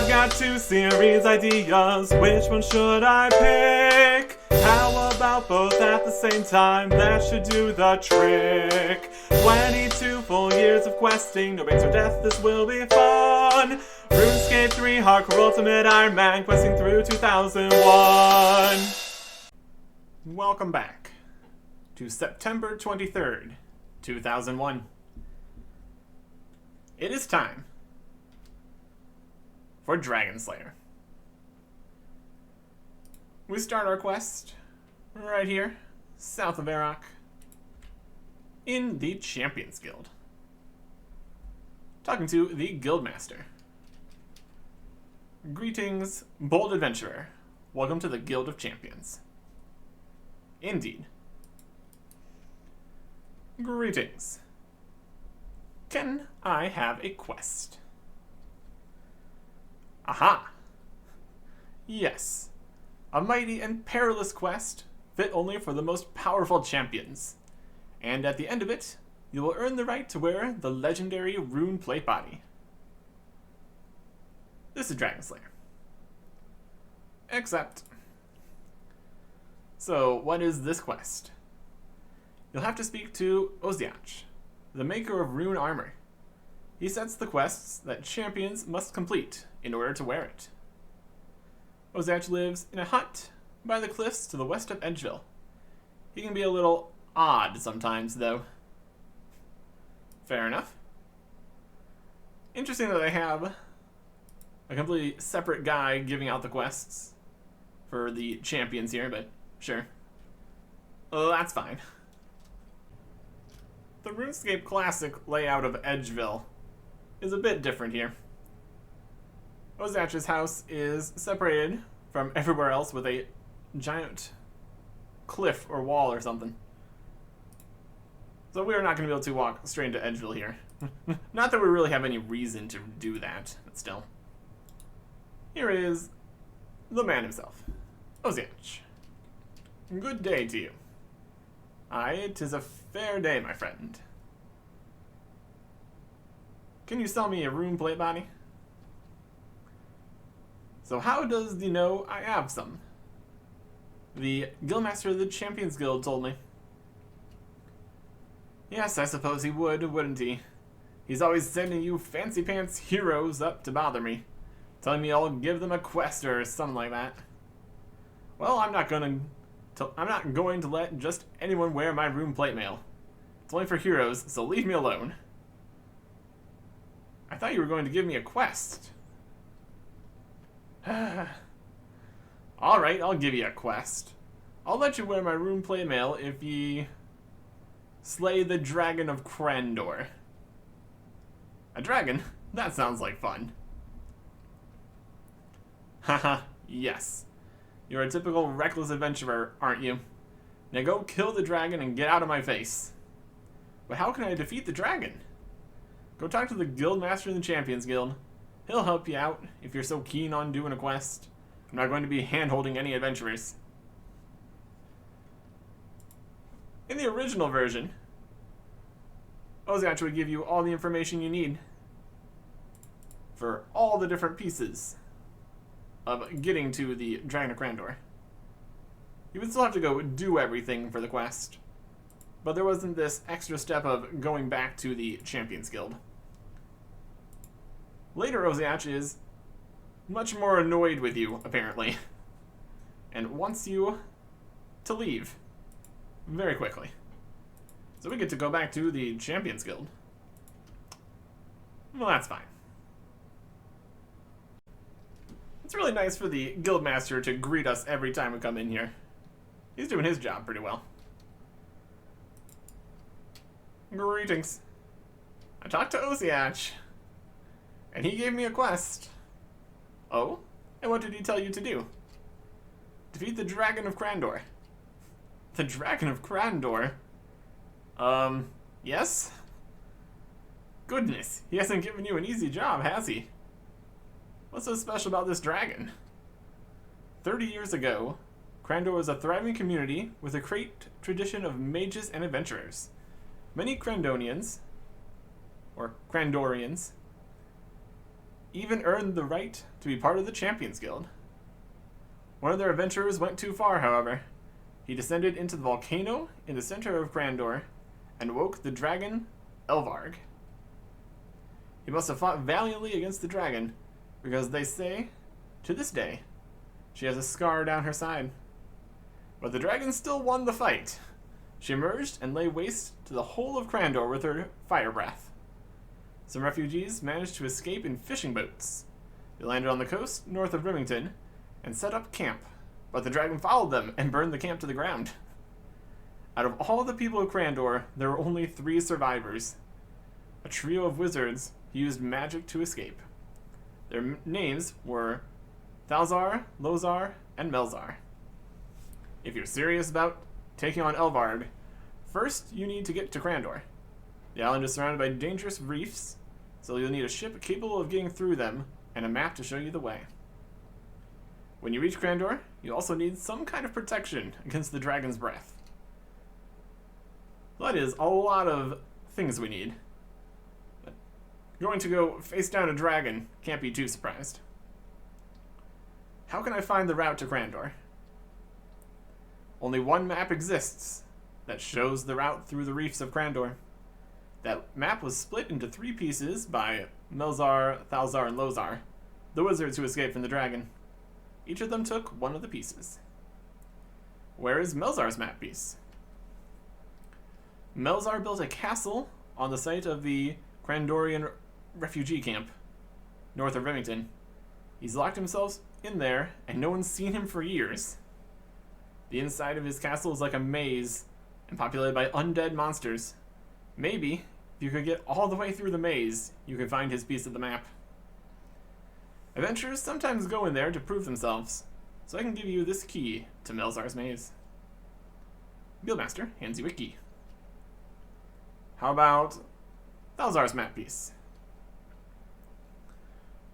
I've got 2 series ideas, which one should I pick? How about both at the same time? That should do the trick. 22 full years of questing, no brains or death, this will be fun. RuneScape 3 Hardcore Ultimate Ironman, questing through 2001. Welcome back to September 23rd, 2001. It is time for Dragon Slayer. We start our quest right here, south of Artic, in the Champions Guild. Talking to the Guildmaster. Greetings, bold adventurer. Welcome to the Guild of Champions. Indeed. Greetings. Can I have a quest? Aha! Yes. A mighty and perilous quest, fit only for the most powerful champions. And at the end of it, you will earn the right to wear the legendary rune plate body. This is Dragon Slayer. Except... So, what is this quest? You'll have to speak to Oziach, the maker of rune armor. He sets the quests that champions must complete in order to wear it. Oziach lives in a hut by the cliffs to the west of Edgeville. He can be a little odd sometimes, though. Fair enough. Interesting that they have a completely separate guy giving out the quests for the champions here, but sure. That's fine. The RuneScape Classic layout of Edgeville is a bit different here. Oziach's house is separated from everywhere else with a giant cliff or wall or something. So we're not going to be able to walk straight into Edgeville here. Not that we really have any reason to do that, but still. Here is the man himself, Oziach. Good day to you. Aye, 'tis a fair day, my friend. Can you sell me a rune plate body? So how does thee know I have some? The Guildmaster of the Champions Guild told me. Yes, I suppose he would, wouldn't he? He's always sending you fancy pants heroes up to bother me, telling me I'll give them a quest or something like that. Well, I'm not going to let just anyone wear my rune plate mail. It's only for heroes, so leave me alone. I thought you were going to give me a quest. Alright, I'll give you a quest. I'll let you wear my rune plate mail if ye slay the Dragon of Crandor. A dragon? That sounds like fun. Haha, yes. You're a typical reckless adventurer, aren't you? Now go kill the dragon and get out of my face. But how can I defeat the dragon? Go talk to the Guildmaster in the Champions Guild. He'll help you out if you're so keen on doing a quest. I'm not going to be hand-holding any adventurers. In the original version, Oziach would give you all the information you need for all the different pieces of getting to the Dragon of Crandor. You would still have to go do everything for the quest, but there wasn't this extra step of going back to the Champions Guild. Later, Oziach is much more annoyed with you, apparently, and wants you to leave very quickly. So we get to go back to the Champions Guild. Well, that's fine. It's really nice for the Guildmaster to greet us every time we come in here. He's doing his job pretty well. Greetings. I talked to Oziach, and he gave me a quest. Oh? And what did he tell you to do? Defeat the Dragon of Crandor. The Dragon of Crandor? Yes? Goodness, he hasn't given you an easy job, has he? What's so special about this dragon? 30 years ago, Crandor was a thriving community with a great tradition of mages and adventurers. Many Crandonians, or Crandorians, even earned the right to be part of the Champions Guild. One of their adventurers went too far, however. He descended into the volcano in the center of Crandor and woke the dragon Elvarg. He must have fought valiantly against the dragon, because they say, to this day, she has a scar down her side. But the dragon still won the fight. She emerged and lay waste to the whole of Crandor with her fire breath. Some refugees managed to escape in fishing boats. They landed on the coast north of Remington and set up camp, but the dragon followed them and burned the camp to the ground. Out of all the people of Crandor, there were only 3 survivors. A trio of wizards who used magic to escape. Their names were Thalzar, Lozar, and Melzar. If you're serious about taking on Elvarg, first you need to get to Crandor. The island is surrounded by dangerous reefs, so you'll need a ship capable of getting through them and a map to show you the way. When you reach Crandor, you also need some kind of protection against the dragon's breath. That is a lot of things we need. But going to go face down a dragon, can't be too surprised. How can I find the route to Crandor? Only one map exists that shows the route through the reefs of Crandor. That map was split into 3 pieces by Melzar, Thalzar, and Lozar, the wizards who escaped from the dragon. Each of them took one of the pieces. Where is Melzar's map piece? Melzar built a castle on the site of the Crandorian refugee camp, north of Remington. He's locked himself in there, and no one's seen him for years. The inside of his castle is like a maze, and populated by undead monsters. Maybe, if you could get all the way through the maze, you could find his piece of the map. Adventurers sometimes go in there to prove themselves, so I can give you this key to Melzar's maze. Guildmaster hands you a key. How about Thalzar's map piece?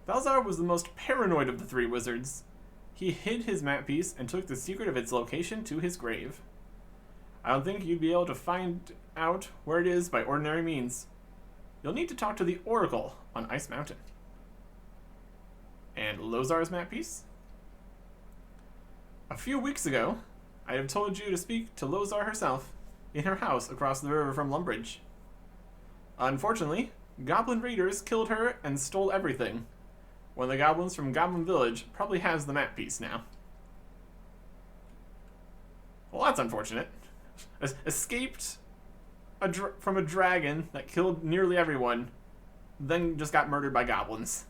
Thalzar was the most paranoid of the 3 wizards. He hid his map piece and took the secret of its location to his grave. I don't think you'd be able to find out where it is by ordinary means. You'll need to talk to the Oracle on Ice Mountain. And Lozar's map piece? A few weeks ago, I have told you to speak to Lozar herself in her house across the river from Lumbridge. Unfortunately, goblin raiders killed her and stole everything. One of the goblins from Goblin Village probably has the map piece now. Well, that's unfortunate. Escaped from a dragon that killed nearly everyone, then just got murdered by goblins.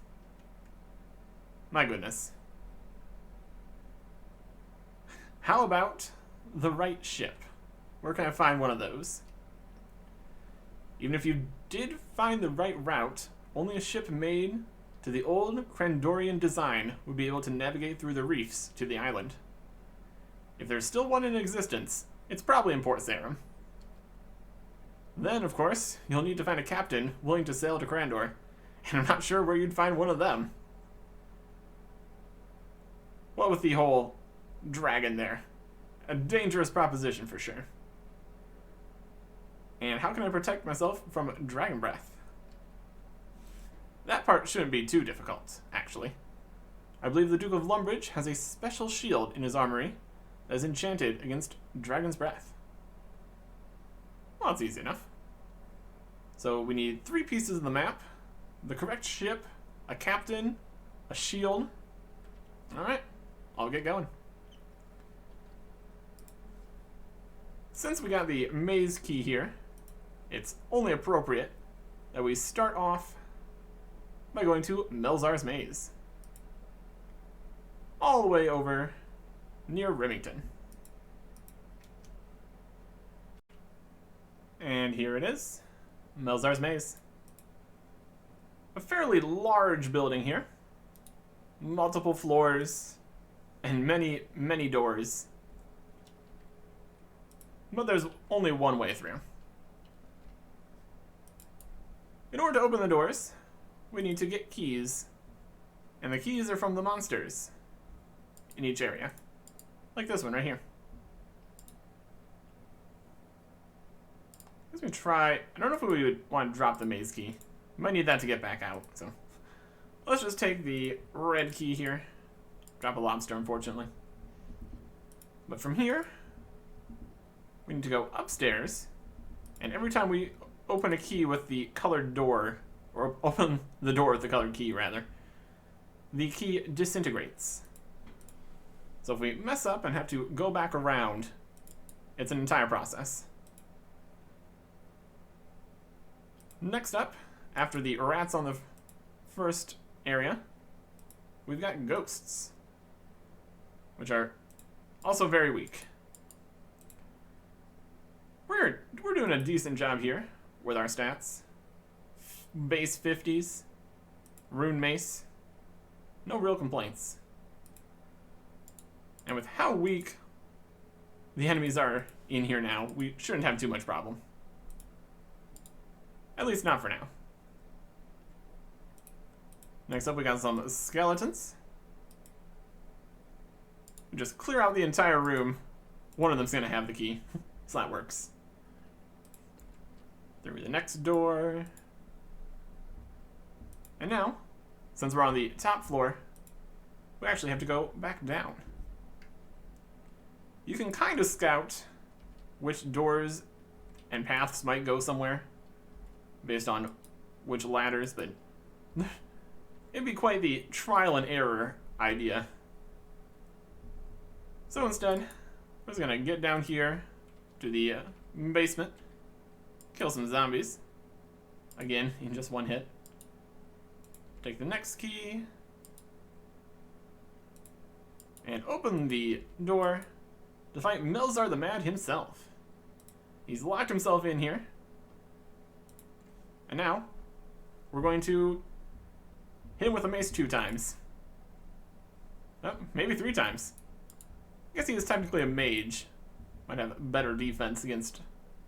My goodness. How about the right ship? Where can I find one of those? Even if you did find the right route, only a ship made to the old Crandorian design would be able to navigate through the reefs to the island. If there's still one in existence, it's probably in Port Sarum. Then, of course, you'll need to find a captain willing to sail to Crandor, and I'm not sure where you'd find one of them. What with the whole dragon there? A dangerous proposition for sure. And how can I protect myself from dragon breath? That part shouldn't be too difficult, actually. I believe the Duke of Lumbridge has a special shield in his armory that is enchanted against dragon's breath. Well, it's easy enough. So we need 3 pieces of the map, the correct ship, a captain, a shield. Alright, I'll get going. Since we got the maze key here, it's only appropriate that we start off by going to Melzar's maze. All the way over near Remington. And here it is, Melzar's maze. A fairly large building here. Multiple floors and many, many doors. But there's only one way through. In order to open the doors, we need to get keys. And the keys are from the monsters in each area. Like this one right here. Let's try. I don't know if we would want to drop the maze key. We might need that to get back out, so let's just take the red key here. Drop a lobster, unfortunately. But from here, we need to go upstairs. And every time we open a key with the colored door, or open the door with the colored key, rather, the key disintegrates. So if we mess up and have to go back around, it's an entire process. Next up, after the rats on the first area, we've got ghosts, which are also very weak. We're doing a decent job here with our stats. Base 50s, rune mace, no real complaints. And with how weak the enemies are in here now, we shouldn't have too much problem. At least not for now. Next up, we got some skeletons. Just clear out the entire room. One of them's gonna have the key, so that works. Through the next door. And now, since we're on the top floor, we actually have to go back down. You can kind of scout which doors and paths might go somewhere based on which ladders, but it'd be quite the trial and error idea. So instead, we're just gonna get down here to the basement, kill some zombies, again in just one hit. Take the next key, and open the door to fight Melzar the Mad himself. He's locked himself in here. And now, we're going to hit him with a mace 2 times. Oh, maybe 3 times. I guess he is technically a mage. Might have better defense against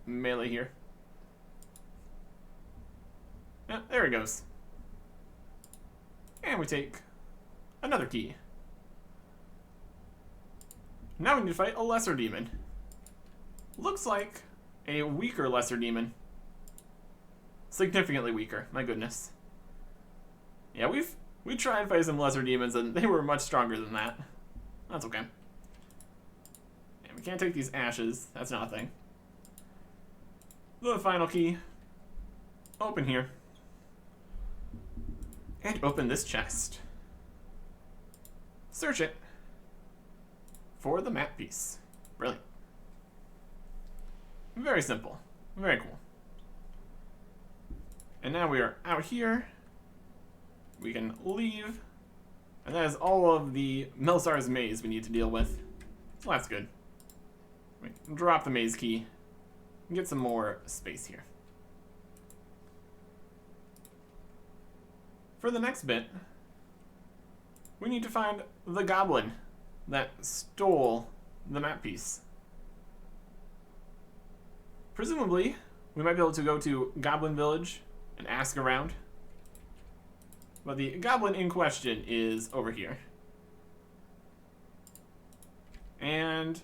melee here. Yeah, there he goes. And we take another key. Now we need to fight a lesser demon. Looks like a weaker lesser demon. Significantly weaker, my goodness. Yeah, we tried to fight some lesser demons and they were much stronger than that. That's okay. And we can't take these ashes, that's not a thing. The final key. Open here. And open this chest. Search it for the map piece. Brilliant. Very simple. Very cool. And now we are out here. We can leave. And that is all of the Melzar's maze we need to deal with. So that's good. We can drop the maze key and get some more space here. For the next bit, we need to find the goblin that stole the map piece. Presumably, we might be able to go to Goblin Village and ask around. But the goblin in question is over here. And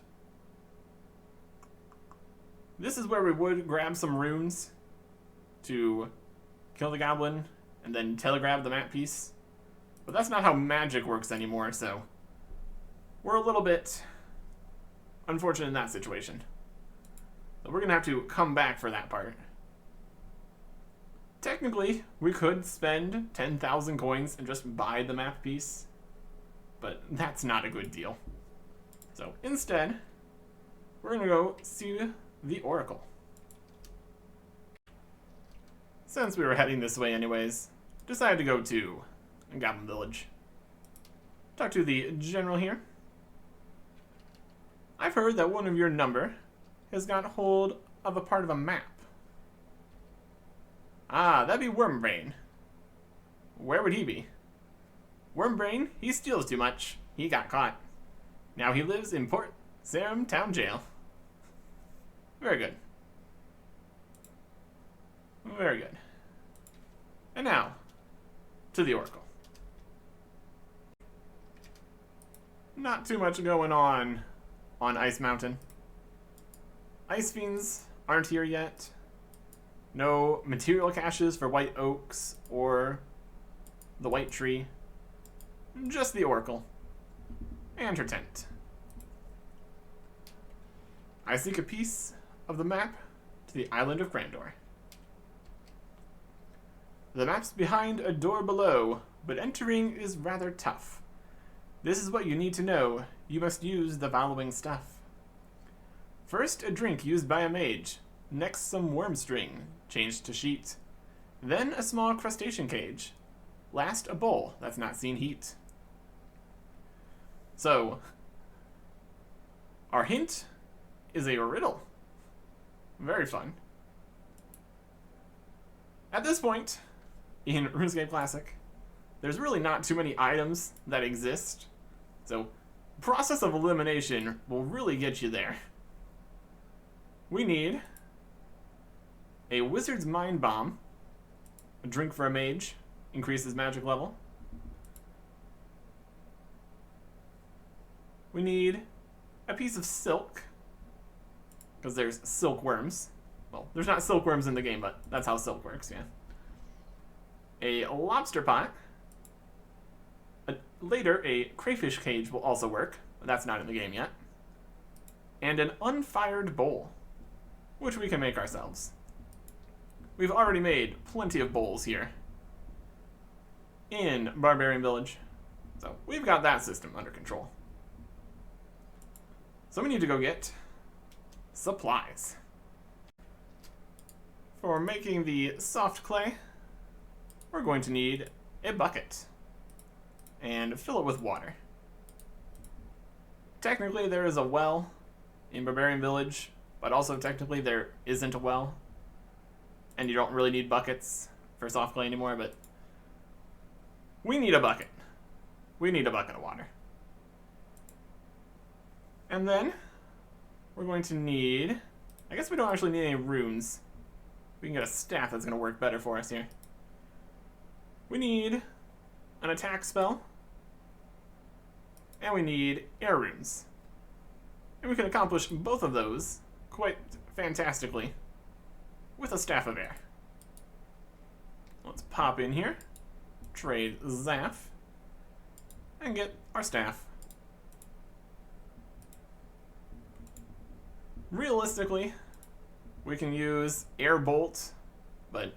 this is where we would grab some runes to kill the goblin and then telegraph the map piece. But that's not how magic works anymore, so we're a little bit unfortunate in that situation. So we're gonna have to come back for that part. Technically, we could spend 10,000 coins and just buy the map piece, but that's not a good deal. So instead, we're gonna go see the Oracle. Since we were heading this way anyways, decided to go to Goblin Village. Talk to the general here. I've heard that one of your number has got hold of a part of a map. Ah, that'd be Wormbrain. Where would he be? Wormbrain, he steals too much. He got caught. Now he lives in Port Sarum Town Jail. Very good. Very good. And now, to the Oracle. Not too much going on Ice Mountain. Ice Fiends aren't here yet. No material caches for white oaks or the white tree, just the oracle, and her tent. I seek a piece of the map to the island of Grandor. The map's behind a door below, but entering is rather tough. This is what you need to know. You must use the following stuff. First, a drink used by a mage. Next, some worm string, changed to sheet. Then, a small crustacean cage. Last, a bowl that's not seen heat. So, our hint is a riddle. Very fun. At this point, in RuneScape Classic, there's really not too many items that exist, so process of elimination will really get you there. We need a Wizard's Mind Bomb, a drink for a mage, increases magic level. We need a piece of silk, because there's silkworms. Well, there's not silkworms in the game, but that's how silk works, yeah. A lobster pot. Later, a crayfish cage will also work, but that's not in the game yet. And an unfired bowl, which we can make ourselves. We've already made plenty of bowls here in Barbarian Village, so we've got that system under control. So we need to go get supplies. For making the soft clay, we're going to need a bucket and fill it with water. Technically there is a well in Barbarian Village, but also technically there isn't a well, and you don't really need buckets for soft clay anymore, but we need a bucket. We need a bucket of water. And then we're going to need, I guess we don't actually need any runes. We can get a staff that's going to work better for us here. We need an attack spell, and we need air runes. And we can accomplish both of those quite fantastically with a Staff of Air. Let's pop in here, trade Zaf, and get our staff. Realistically, we can use Air Bolt, but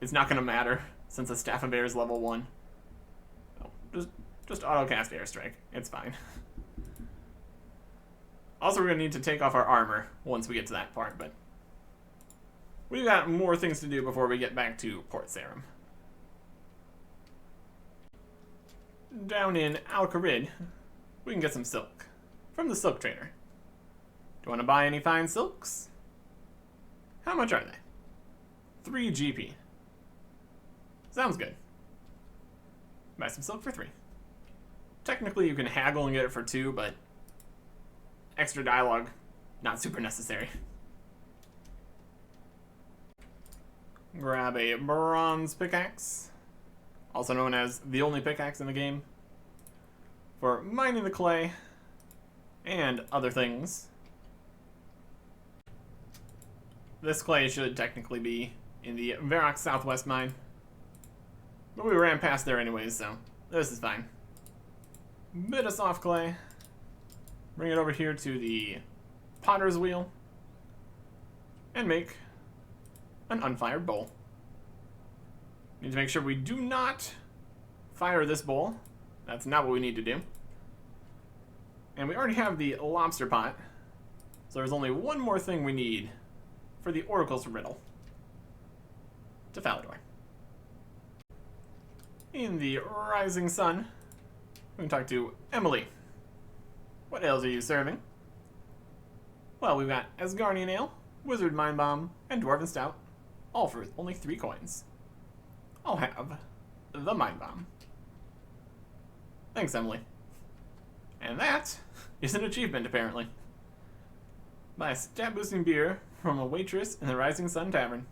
it's not going to matter since the Staff of Air is level 1. So just auto-cast Airstrike. It's fine. Also, we're going to need to take off our armor once we get to that part, but we've got more things to do before we get back to Port Sarim. Down in Al-Kharid, we can get some silk from the silk trader. Do you want to buy any fine silks? How much are they? 3 GP. Sounds good. Buy some silk for 3. Technically, you can haggle and get it for 2, but extra dialogue, not super necessary. Grab a bronze pickaxe, also known as the only pickaxe in the game, for mining the clay and other things. This clay should technically be in the Varrock Southwest mine, but we ran past there anyways, so this is fine. Bit of soft clay. Bring it over here to the potter's wheel and make an unfired bowl. Need to make sure we do not fire this bowl. That's not what we need to do. And we already have the lobster pot, so there's only one more thing we need for the Oracle's riddle to Falador. In the Rising Sun, we can talk to Emily. What ales are you serving? Well, we've got Asgardian Ale, Wizard Mind Bomb, and Dwarven Stout, all for only 3 coins. I'll have the Mind Bomb. Thanks, Emily. And that is an achievement, apparently. Buy a stat-boosting beer from a waitress in the Rising Sun Tavern.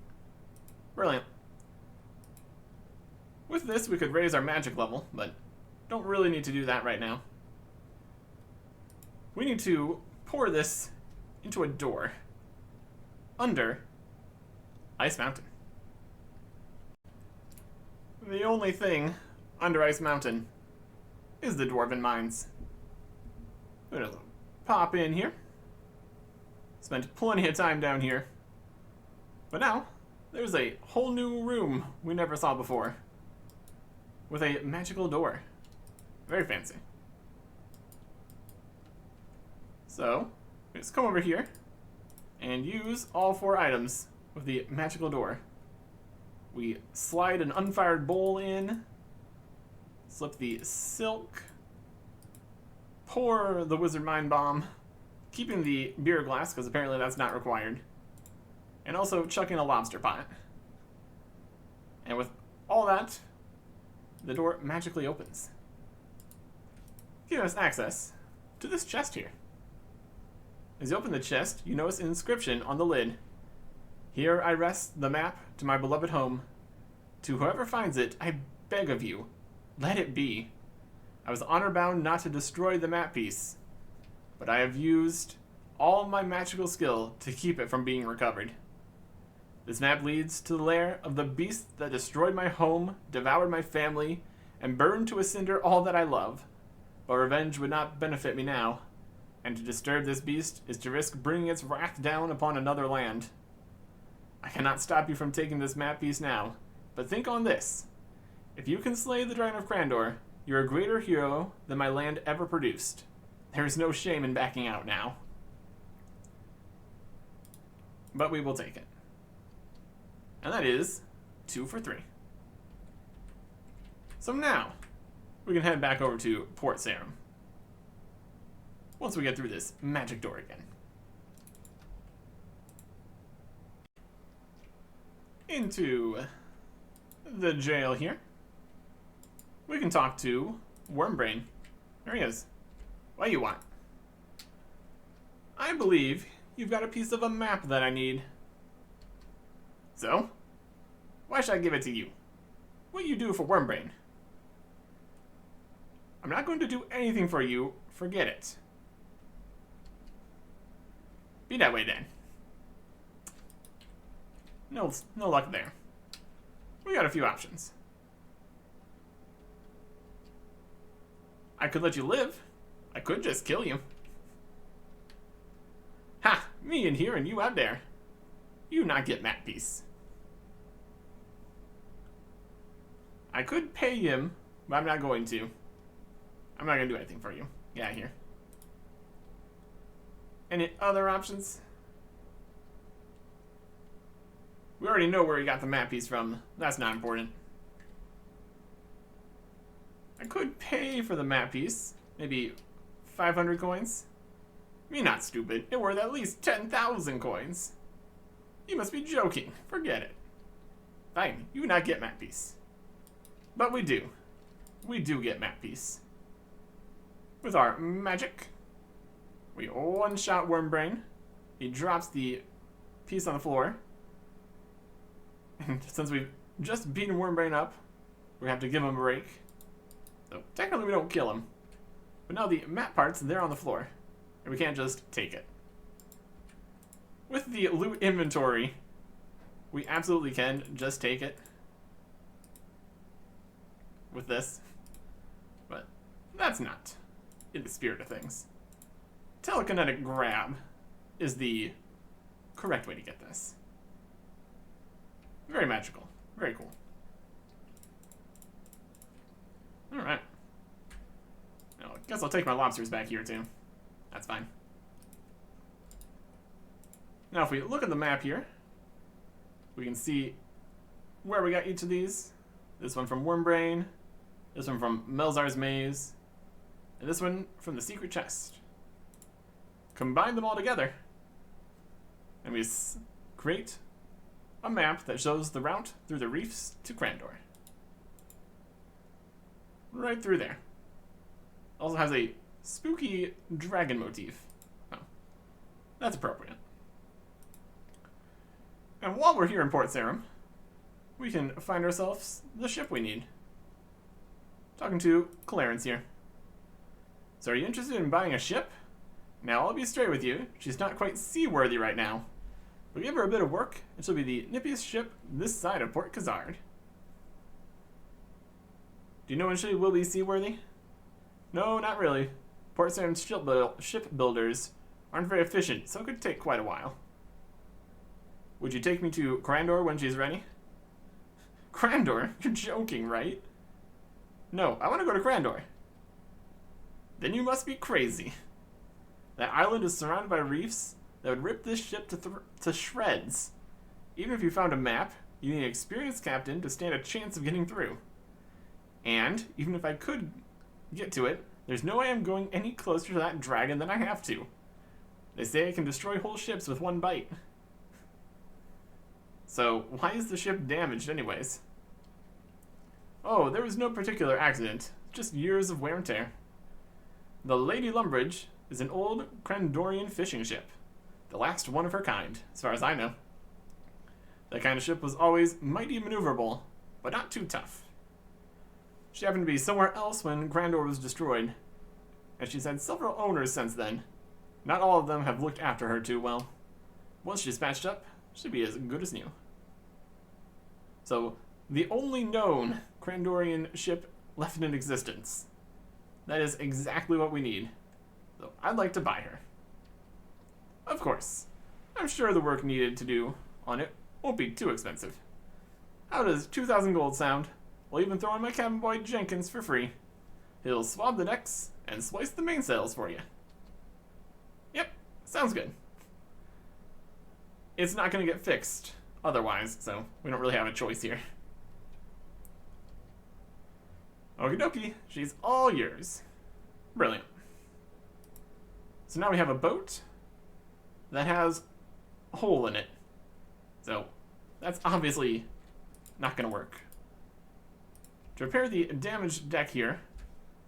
Brilliant. With this, we could raise our magic level, but don't really need to do that right now. We need to pour this into a door under Ice Mountain. The only thing under Ice Mountain is the Dwarven Mines. We're gonna pop in here. Spent plenty of time down here. But now, there's a whole new room we never saw before. With a magical door. Very fancy. So, let's come over here and use all 4 items with the magical door. We slide an unfired bowl in, slip the silk, pour the wizard mind bomb, keeping the beer glass because apparently that's not required, and also chuck in a lobster pot. And with all that, the door magically opens, giving us access to this chest here. As you open the chest, you notice an inscription on the lid. Here I rest the map to my beloved home. To whoever finds it, I beg of you, let it be. I was honor bound not to destroy the map piece, but I have used all my magical skill to keep it from being recovered. This map leads to the lair of the beast that destroyed my home, devoured my family, and burned to a cinder all that I love. But revenge would not benefit me now, and to disturb this beast is to risk bringing its wrath down upon another land. I cannot stop you from taking this map piece now, but think on this. If you can slay the Dragon of Crandor, you're a greater hero than my land ever produced. There is no shame in backing out now. But we will take it. And that is 2 for 3. So now, we can head back over to Port Sarum. Once we get through this magic door again. Into the jail here. We can talk to Wormbrain. There he is. What do you want? I believe you've got a piece of a map that I need. So? Why should I give it to you? What do you do for Wormbrain? I'm not going to do anything for you. Forget it. Be that way then. No luck there. We got a few options. I could let you live. I could just kill you. Ha! Me in here and you out there. You not get map piece. I could pay him, but I'm not going to. I'm not going to do anything for you. Get out of here. Any other options? We already know where he got the map piece from. That's not important. I could pay for the map piece. Maybe 500 coins. Me not stupid. It worth at least 10,000 coins. You must be joking. Forget it. Fine. You not get map piece. But we do. We do get map piece. With our magic, we one-shot Wormbrain. He drops the piece on the floor. And since we've just beaten Wormbrain up, we have to give him a break. So technically we don't kill him. But now the map part's there on the floor. And we can't just take it. With the loot inventory, we absolutely can just take it. With this. But that's not in the spirit of things. Telekinetic grab is the correct way to get this. Very magical. Very cool. Alright. Now, I guess I'll take my lobsters back here too. That's fine. Now if we look at the map here, we can see where we got each of these. This one from Wormbrain, this one from Melzar's Maze, and this one from the secret chest. Combine them all together, and we create a map that shows the route through the reefs to Crandor. Right through there. Also has a spooky dragon motif. Oh, that's appropriate. And while we're here in Port Sarum, we can find ourselves the ship we need. Talking to Clarence here. So are you interested in buying a ship? Now I'll be straight with you, she's not quite seaworthy right now. But give her a bit of work, and she'll be the nippiest ship this side of Port Khazard. Do you know when she will be seaworthy? No, not really. Port Saren's shipbuilders aren't very efficient, so it could take quite a while. Would you take me to Crandor when she's ready? Crandor? You're joking, right? No, I want to go to Crandor. Then you must be crazy. That island is surrounded by reefs that would rip this ship to shreds. Even if you found a map, you need an experienced captain to stand a chance of getting through. And, even if I could get to it, there's no way I'm going any closer to that dragon than I have to. They say I can destroy whole ships with one bite. So, why is the ship damaged anyways? Oh, there was no particular accident, just years of wear and tear. The Lady Lumbridge is an old Crandorian fishing ship. The last one of her kind, as far as I know. That kind of ship was always mighty maneuverable, but not too tough. She happened to be somewhere else when Crandor was destroyed, and she's had several owners since then. Not all of them have looked after her too well. Once she's patched up, she'll be as good as new. So, the only known Crandorian ship left in existence. That is exactly what we need. So, I'd like to buy her. Of course, I'm sure the work needed to do on it won't be too expensive. How does 2,000 gold sound? I'll even throw in my cabin boy Jenkins for free. He'll swab the decks and splice the mainsails for you. Yep, sounds good. It's not going to get fixed otherwise, so we don't really have a choice here. Okie dokie, she's all yours. Brilliant. So now we have a boat that has a hole in it. So that's obviously not going to work. To repair the damaged deck here,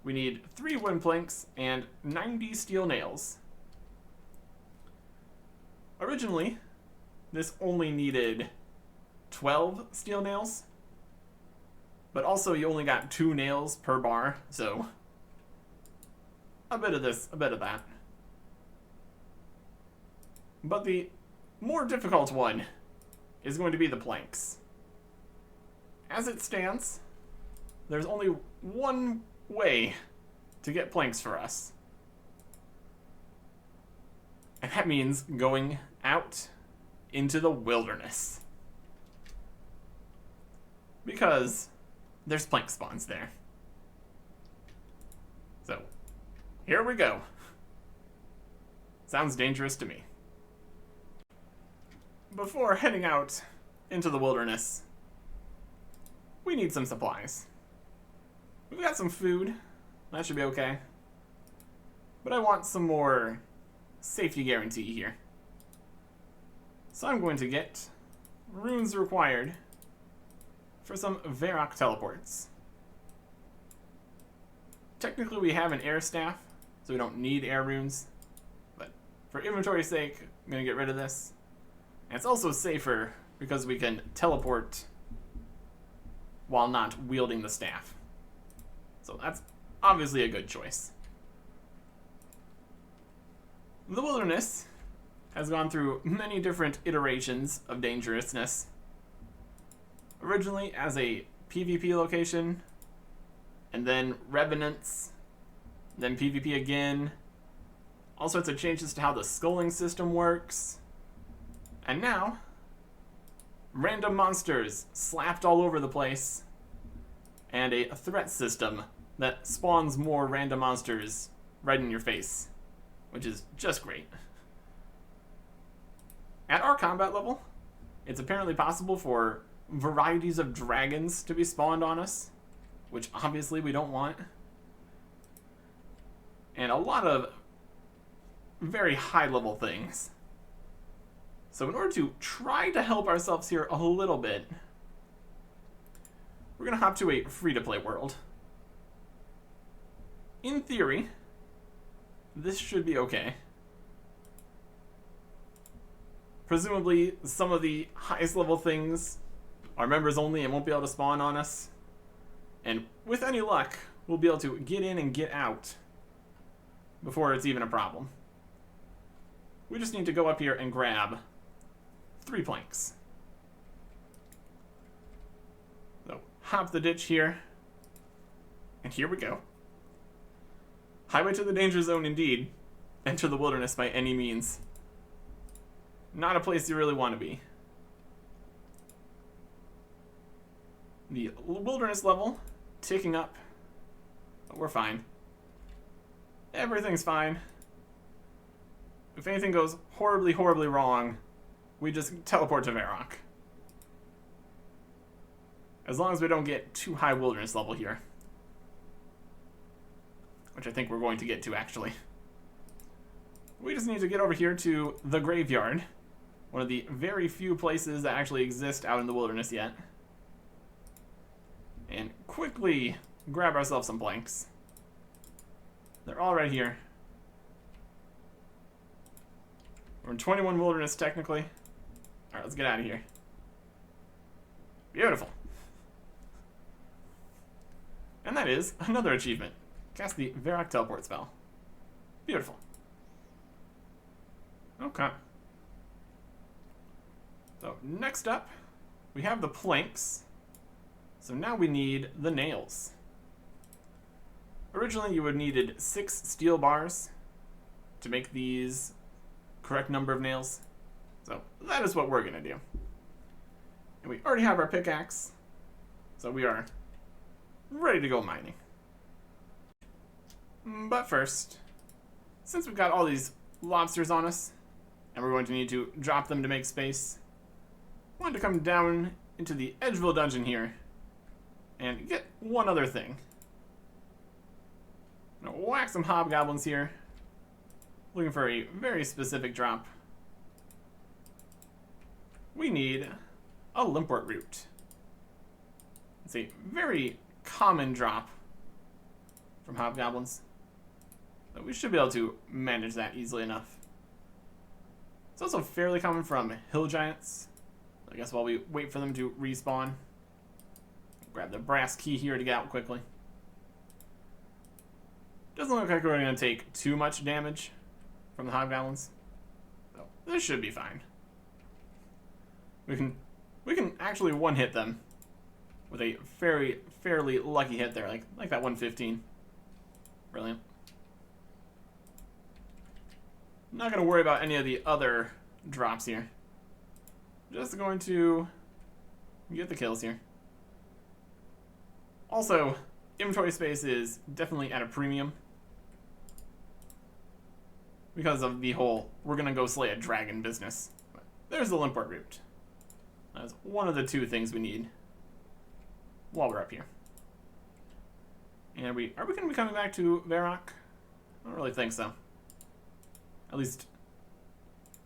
we need 3 wooden planks and 90 steel nails. Originally, this only needed 12 steel nails, but also you only got 2 nails per bar, so a bit of this, a bit of that. But the more difficult one is going to be the planks. As it stands, there's only one way to get planks for us. And that means going out into the wilderness. Because there's plank spawns there. So, here we go. Sounds dangerous to me. Before heading out into the wilderness, we need some supplies. We've got some food. That should be okay. But I want some more safety guarantee here. So I'm going to get runes required for some Varrock teleports. Technically we have an air staff, so we don't need air runes. But for inventory's sake, I'm going to get rid of this. And it's also safer because we can teleport while not wielding the staff. So that's obviously a good choice. The wilderness has gone through many different iterations of dangerousness. Originally as a PvP location, and then revenants, then PvP again, all sorts of changes to how the sculling system works, and now random monsters slapped all over the place, and a threat system that spawns more random monsters right in your face, which is just great. At our combat level, it's apparently possible for varieties of dragons to be spawned on us, which obviously we don't want, and a lot of very high level things. So in order to try to help ourselves here a little bit, we're going to hop to a free-to-play world. In theory, this should be okay. Presumably, some of the highest level things are members only and won't be able to spawn on us. And with any luck, we'll be able to get in and get out before it's even a problem. We just need to go up here and grab 3 planks. So, hop the ditch here. And here we go. Highway to the danger zone indeed. Enter the wilderness by any means. Not a place you really want to be. The wilderness level ticking up. But we're fine. Everything's fine. If anything goes horribly, horribly wrong, we just teleport to Varrock. As long as we don't get too high wilderness level here. Which I think we're going to get to, actually. We just need to get over here to the graveyard. One of the very few places that actually exist out in the wilderness yet. And quickly grab ourselves some planks. They're all right here. We're in 21 wilderness, technically. Alright, let's get out of here. Beautiful. And that is another achievement. Cast the Varrock teleport spell. Beautiful. Okay. So, next up, we have the planks. So now we need the nails. Originally, you would have needed 6 steel bars to make these correct number of nails. So that is what we're going to do. And we already have our pickaxe, so we are ready to go mining. But first, since we've got all these lobsters on us, and we're going to need to drop them to make space, I wanted to come down into the Edgeville dungeon here and get one other thing. I'm gonna whack some hobgoblins here, looking for a very specific drop. We need a limport root. It's a very common drop from hobgoblins, but we should be able to manage that easily enough. It's also fairly common from hill giants. I guess while we wait for them to respawn, grab the brass key here to get out quickly. Doesn't look like we're going to take too much damage from the hobgoblins, so this should be fine. We can actually one-hit them with a fairly lucky hit there, like that 115. Brilliant. Not going to worry about any of the other drops here. Just going to get the kills here. Also, inventory space is definitely at a premium because of the whole we're going to go slay a dragon business. But there's the limport root. That's one of the 2 things we need while we're up here. And are we going to be coming back to Varrock? I don't really think so. At least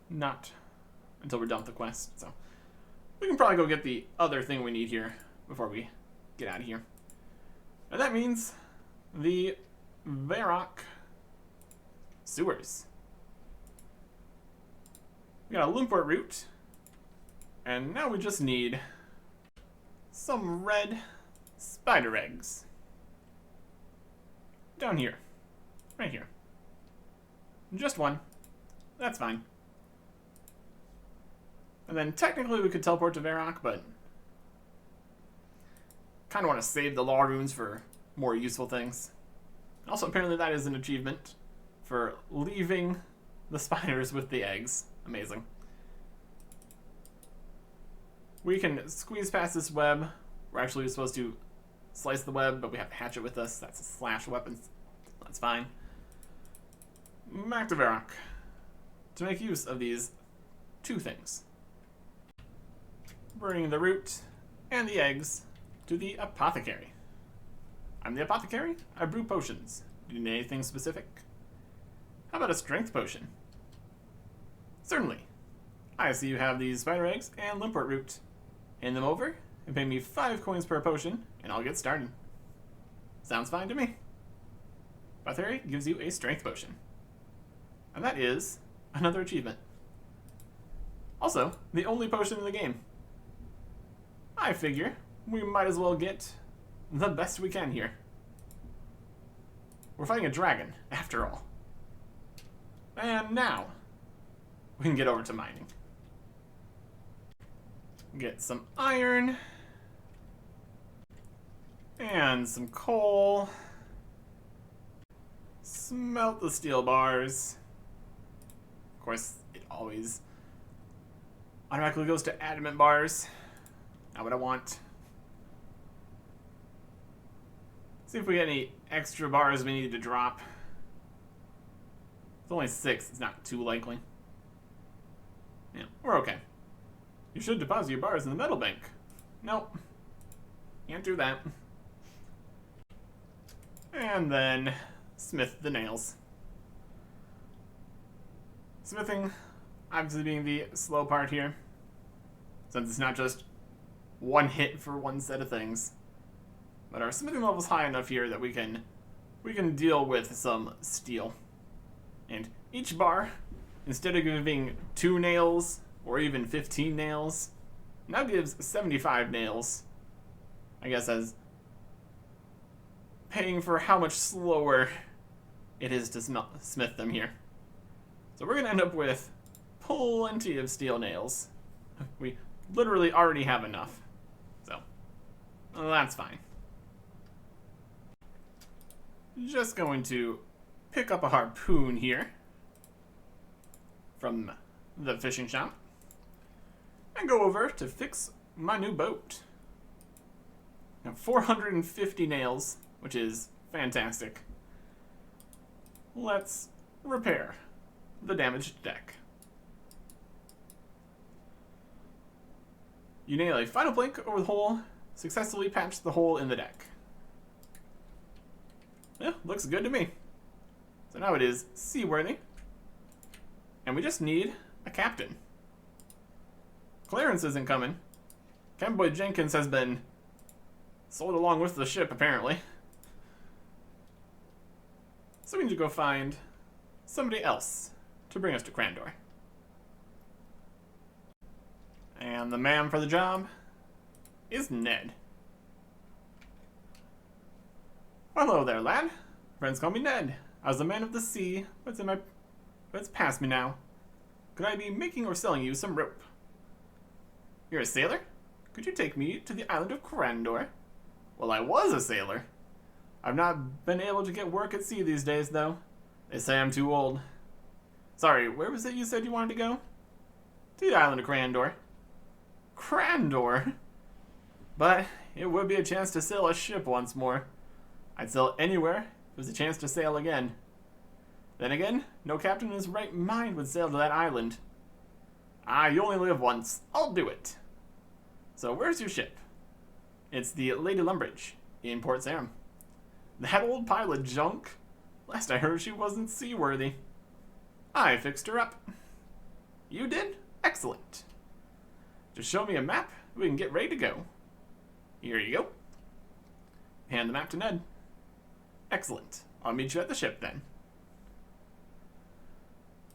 not until we're done with the quest. So we can probably go get the other thing we need here before we get out of here. And that means the Varrock sewers. We got a limport root. And now we just need some red spider eggs. Down here. Right here. Just one. That's fine. And then technically we could teleport to Varrock, but kind of want to save the law runes for more useful things. Also, apparently that is an achievement for leaving the spiders with the eggs. Amazing. We can squeeze past this web. We're actually supposed to slice the web, but we have a hatchet with us. That's a slash weapon. That's fine. Back to Varrock to make use of these 2 things. Bring the root and the eggs to the apothecary. I'm the apothecary. I brew potions. Do you need anything specific? How about a strength potion? Certainly. I see you have these spider eggs and limport root. Hand them over and pay me 5 coins per potion, and I'll get started. Sounds fine to me. Apothecary gives you a strength potion. And that is another achievement. Also, the only potion in the game. I figure we might as well get the best we can here. We're fighting a dragon, after all. And now, we can get over to mining. Get some iron. And some coal. Smelt the steel bars. Of course, it always automatically goes to adamant bars. Not what I want. See if we get any extra bars we need to drop. It's only 6, it's not too likely. Yeah, we're okay. You should deposit your bars in the metal bank. Nope. Can't do that. And then smith the nails. Smithing obviously being the slow part here, since it's not just one hit for one set of things. But our smithing level's high enough here that we can deal with some steel. And each bar, instead of giving 2 nails or even 15 nails, now gives 75 nails. I guess as paying for how much slower it is to smith them here. So we're going to end up with plenty of steel nails. We literally already have enough. So, that's fine. Just going to pick up a harpoon here from the fishing shop and go over to fix my new boat. Now 450 nails, which is fantastic. Let's repair the damaged deck. You nail a final plank over the hole, successfully patch the hole in the deck. Yeah, looks good to me. So now it is seaworthy. And we just need a captain. Clarence isn't coming. Camboy Jenkins has been sold along with the ship, apparently. So we need to go find somebody else to bring us to Crandor. And the man for the job is Ned. Hello there, lad. Friends call me Ned. I was a man of the sea, but it's past me now. Could I be making or selling you some rope? You're a sailor? Could you take me to the island of Crandor? Well, I was a sailor. I've not been able to get work at sea these days, though. They say I'm too old. Sorry, where was it you said you wanted to go? To the island of Crandor. Crandor? But it would be a chance to sail a ship once more. I'd sail anywhere if there was a chance to sail again. Then again, no captain in his right mind would sail to that island. Ah, you only live once. I'll do it. So where's your ship? It's the Lady Lumbridge in Port Sarum. That old pile of junk? Last I heard she wasn't seaworthy. I fixed her up. You did? Excellent. Just show me a map, we can get ready to go. Here you go. Hand the map to Ned. Excellent. I'll meet you at the ship then.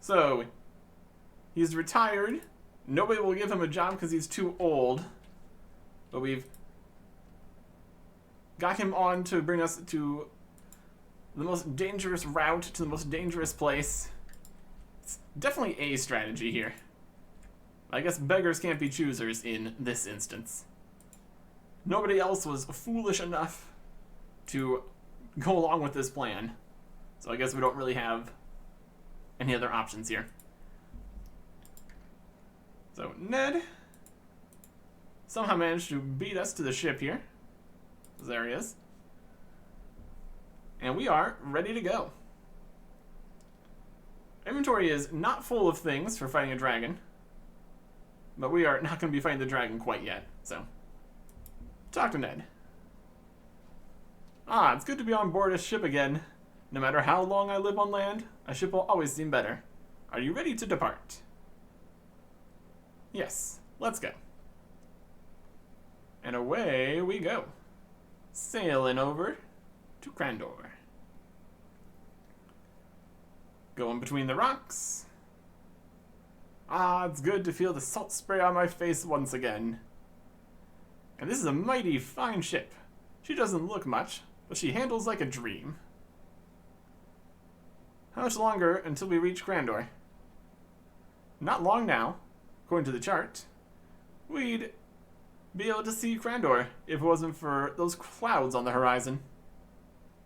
So, he's retired. Nobody will give him a job because he's too old. But we've got him on to bring us to the most dangerous route, to the most dangerous place. It's definitely a strategy here. I guess beggars can't be choosers in this instance. Nobody else was foolish enough to go along with this plan. So I guess we don't really have any other options here. So Ned somehow managed to beat us to the ship here. There he is. And we are ready to go. Inventory is not full of things for fighting a dragon. But we are not going to be fighting the dragon quite yet, so talk to Ned. Ah, it's good to be on board a ship again. No matter how long I live on land, a ship will always seem better. Are you ready to depart? Yes, let's go. And away we go. Sailing over to Crandor. Going between the rocks. Ah, it's good to feel the salt spray on my face once again. And this is a mighty fine ship. She doesn't look much, but she handles like a dream. How much longer until we reach Crandor? Not long now, according to the chart. We'd be able to see Crandor if it wasn't for those clouds on the horizon.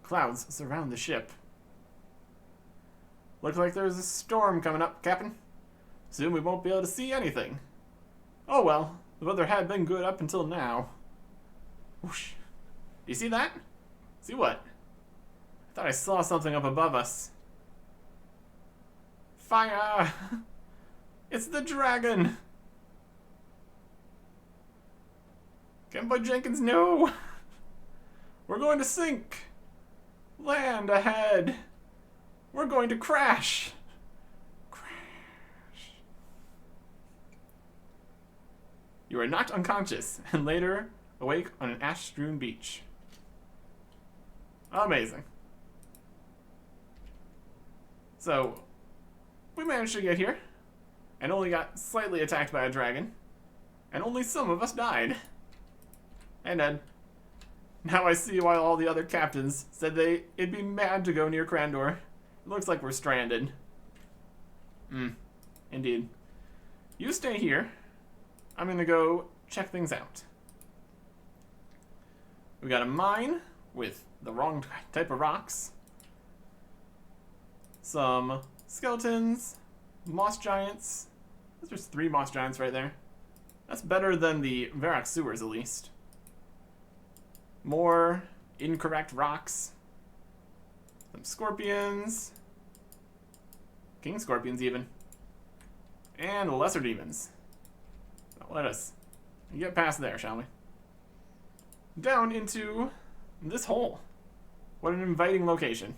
Clouds surround the ship. Looks like there's a storm coming up, Captain. Soon we won't be able to see anything. Oh well, the weather had been good up until now. Whoosh. Do you see that? See what? I thought I saw something up above us. Fire! It's the dragon! Gameboy Jenkins, no! We're going to sink! Land ahead! We're going to crash! Crash. You are knocked unconscious and later awake on an ash-strewn beach. Amazing. So, we managed to get here, and only got slightly attacked by a dragon, and only some of us died. And then, now I see why all the other captains said it'd be mad to go near Crandor. It looks like we're stranded. Indeed. You stay here. I'm gonna go check things out. We got a mine with the wrong type of rocks. Some skeletons, moss giants. There's 3 moss giants right there. That's better than the Varrock sewers, at least. More incorrect rocks. Some scorpions. King scorpions, even. And lesser demons. Now let us get past there, shall we? Down into this hole. What an inviting location.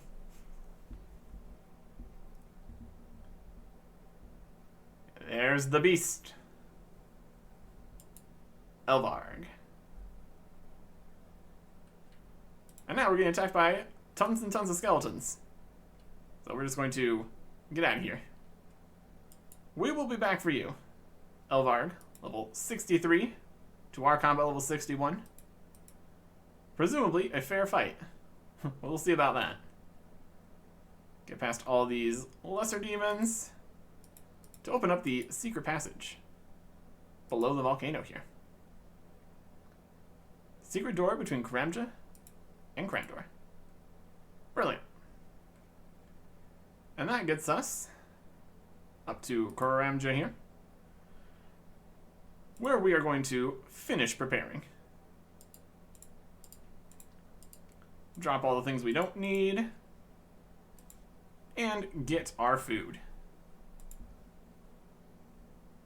There's the beast. Elvarg. And now we're getting attacked by tons and tons of skeletons. So we're just going to get out of here. We will be back for you. Elvarg, level 63, to our combat level 61. Presumably a fair fight. We'll see about that. Get past all these lesser demons to open up the secret passage below the volcano here. Secret door between Karamja and Crandor. Brilliant. And that gets us up to Karamja here, where we are going to finish preparing. Drop all the things we don't need, and get our food.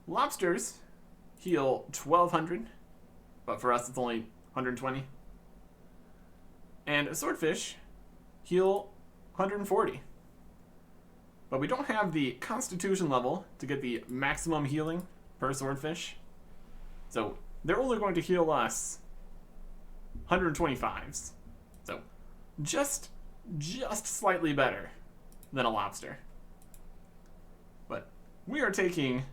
Lobsters heal 1,200, but for us it's only 120. And swordfish heal 140. But we don't have the constitution level to get the maximum healing per swordfish. So they're only going to heal us 125s. So just slightly better than a lobster. But we are taking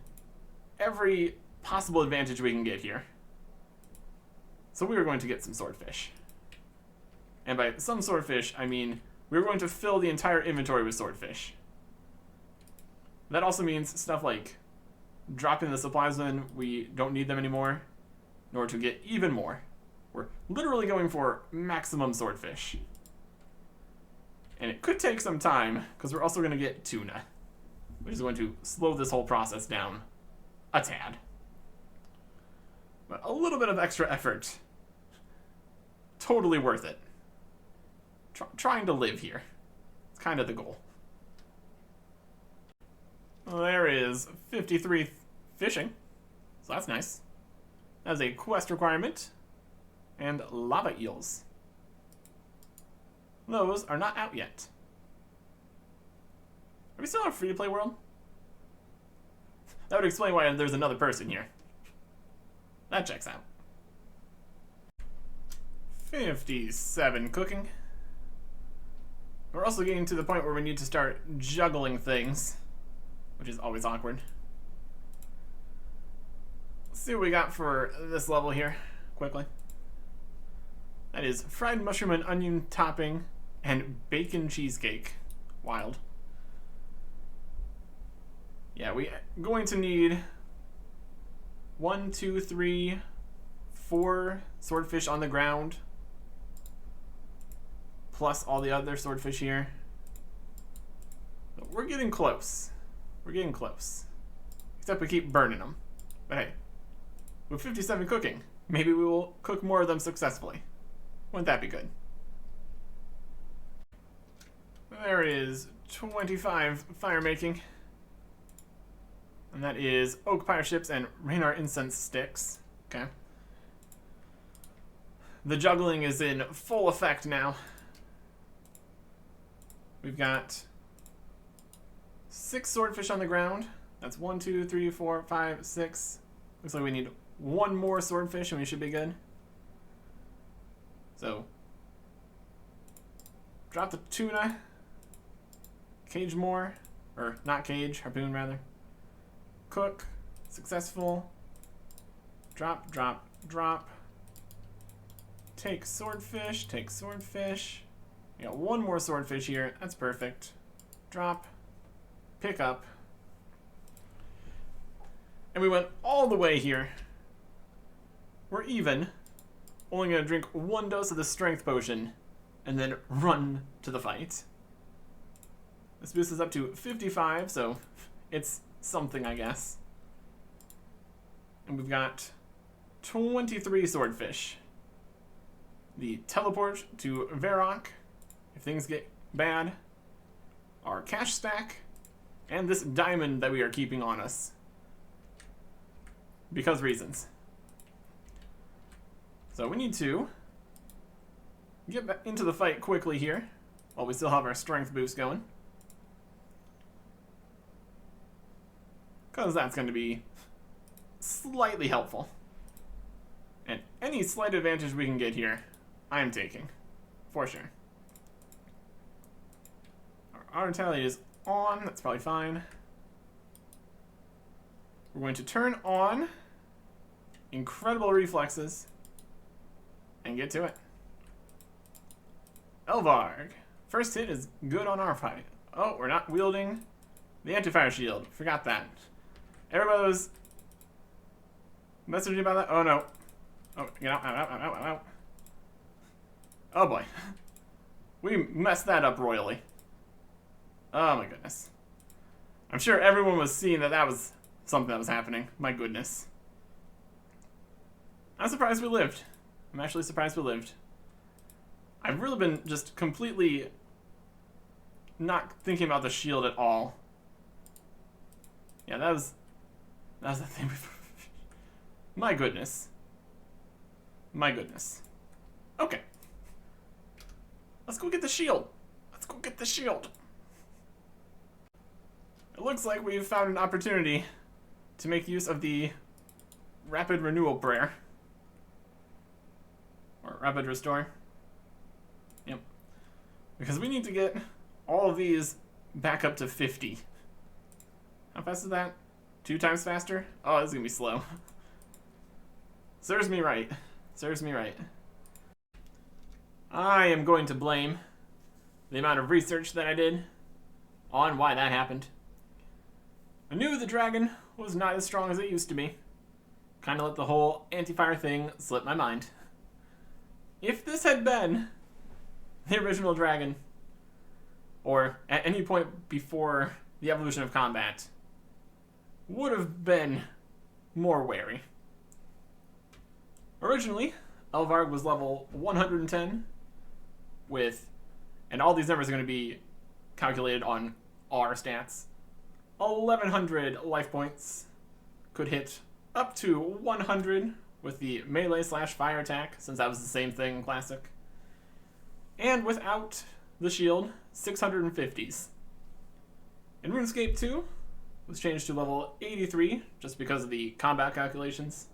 every possible advantage we can get here. So we are going to get some swordfish. And by some swordfish, I mean we're going to fill the entire inventory with swordfish. That also means stuff like dropping the supplies when we don't need them anymore in order to get even more. We're literally going for maximum swordfish. And it could take some time, because we're also going to get tuna, which is going to slow this whole process down a tad. But a little bit of extra effort, totally worth it. Trying to live here. It's kind of the goal. Well, there is 53 fishing, so that's nice. That's a quest requirement. And lava eels. Those are not out yet. Are we still in a free-to-play world? That would explain why there's another person here. That checks out. 57 cooking. We're also getting to the point where we need to start juggling things, which is always awkward. Let's see what we got for this level here, quickly. That is fried mushroom and onion topping and bacon cheesecake. Wild. Yeah, we're going to need 1, 2, 3, 4 swordfish on the ground, plus all the other swordfish here. We're getting close. We're getting close. Except we keep burning them. But hey, with 57 cooking, maybe we will cook more of them successfully. Wouldn't that be good? There is 25 fire making. And that is oak pyre chips and Raynar incense sticks. Okay. The juggling is in full effect now. We've got 6 swordfish on the ground. That's 1, 2, 3, 4, 5, 6. Looks like we need 1 more swordfish and we should be good. So, drop the tuna. Cage more. Or, not cage, harpoon rather. Cook. Successful. Drop, drop, drop. Take swordfish, take swordfish. We got 1 more swordfish here. That's perfect. Drop. Pick up. And we went all the way here. We're even. Only gonna drink 1 dose of the strength potion and then run to the fight. This boost is up to 55, so it's something, I guess. And we've got 23 swordfish. The teleport to Varrock, if things get bad, our cash stack, and this diamond that we are keeping on us. Because reasons. So we need to get back into the fight quickly here, while we still have our strength boost going. Because that's going to be slightly helpful. And any slight advantage we can get here, I am taking. For sure. Our auto tally is on. That's probably fine. We're going to turn on incredible reflexes and get to it. Elvarg. First hit is good on our fight. Oh, we're not wielding the anti-fire shield. Forgot that. Everybody was messaging about that. Oh no. Oh, get out, out. Oh boy. We messed that up royally. Oh my goodness. I'm sure everyone was seeing that that was something that was happening. My goodness. I'm surprised we lived. I'm actually surprised we lived. I've really been just completely not thinking about the shield at all. Yeah, that was the thing before. My goodness. My goodness. Okay. Let's go get the shield. Let's go get the shield. It looks like we've found an opportunity to make use of the rapid renewal prayer. Or rapid restore. Yep. Because we need to get all of these back up to 50. How fast is that? 2 times faster? Oh, this is gonna be slow. Serves me right. Serves me right. I am going to blame the amount of research that I did on why that happened. I knew the dragon was not as strong as it used to be. Kind of let the whole anti-fire thing slip my mind. If this had been the original dragon, or at any point before the evolution of combat, would have been more wary. Originally, Elvarg was level 110 with, and all these numbers are going to be calculated on our stats, 1100 life points, could hit up to 100 with the melee / fire attack, since that was the same thing in Classic. And without the shield, 650s. In RuneScape 2, was changed to level 83, just because of the combat calculations.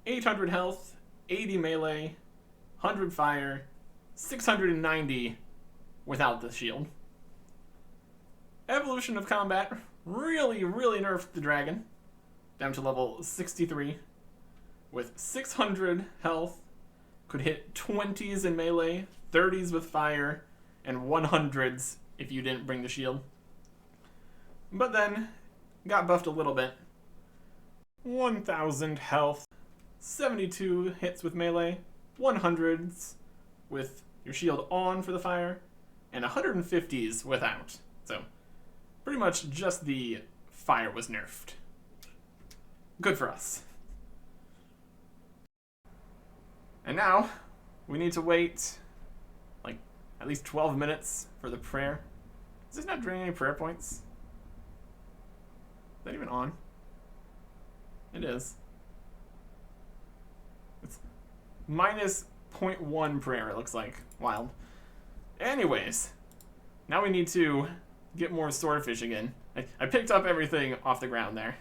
800 health, 80 melee, 100 fire, 690 without the shield. Evolution of combat really nerfed the dragon, down to level 63, with 600 health, could hit 20s in melee, 30s with fire, and 100s if you didn't bring the shield. But then, got buffed a little bit. 1000 health, 72 hits with melee, 100s with your shield on for the fire, and 150s without. So pretty much just the fire was nerfed. Good for us. And now we need to wait like at least 12 minutes for the prayer. Is this not draining any prayer points? Is that even on? It is. It's minus 0.1 prayer, it looks like. Wild. Anyways, now we need to get more swordfish again. I picked up everything off the ground there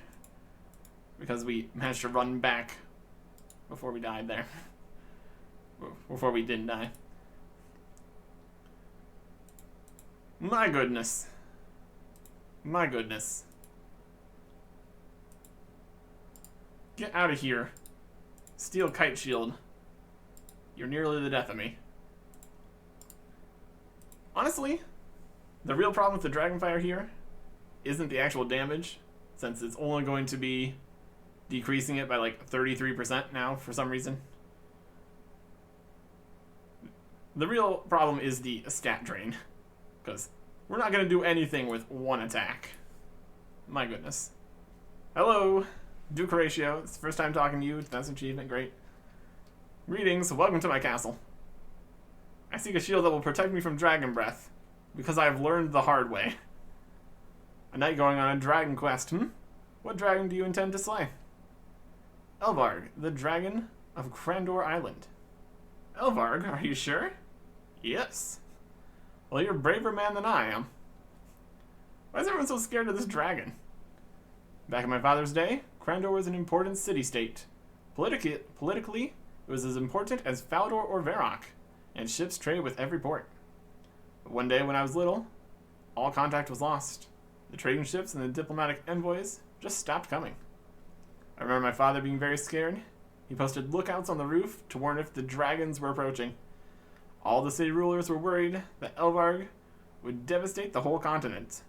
because we managed to run back before we died there. Before we didn't die. My goodness. My goodness. Get out of here. Steel kite shield. You're nearly the death of me. Honestly, the real problem with the Dragonfire here isn't the actual damage, since it's only going to be decreasing it by like 33% now for some reason. The real problem is the stat drain, because we're not going to do anything with one attack. My goodness. Hello, Duke Horatio. It's the first time talking to you. That's an achievement. Great. Greetings. Welcome to my castle. I seek a shield that will protect me from dragon breath, because I have learned the hard way. A knight going on a dragon quest. What dragon do you intend to slay? Elvarg, the dragon of Crandor Island. Elvarg, are you sure? Yes. Well, you're a braver man than I am. Why is everyone so scared of this dragon? Back in my father's day, Crandor was an important city-state. Politically, it was as important as Faldor or Varrock, and ships traded with every port. But one day when I was little, all contact was lost. The trading ships and the diplomatic envoys just stopped coming. I remember my father being very scared. He posted lookouts on the roof to warn if the dragons were approaching. All the city rulers were worried that Elvarg would devastate the whole continent.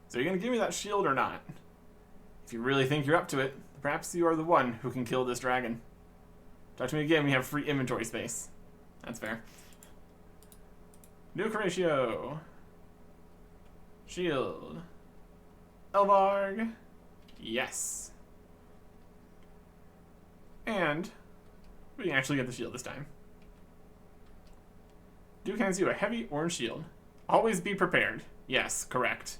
So are you going to give me that shield or not? If you really think you're up to it, perhaps you are the one who can kill this dragon. Talk to me again when you have free inventory space. That's fair. Duke Horatio. Shield. Elvarg. Yes. And we can actually get the shield this time. Duke hands you a heavy orange shield. Always be prepared. Yes, correct.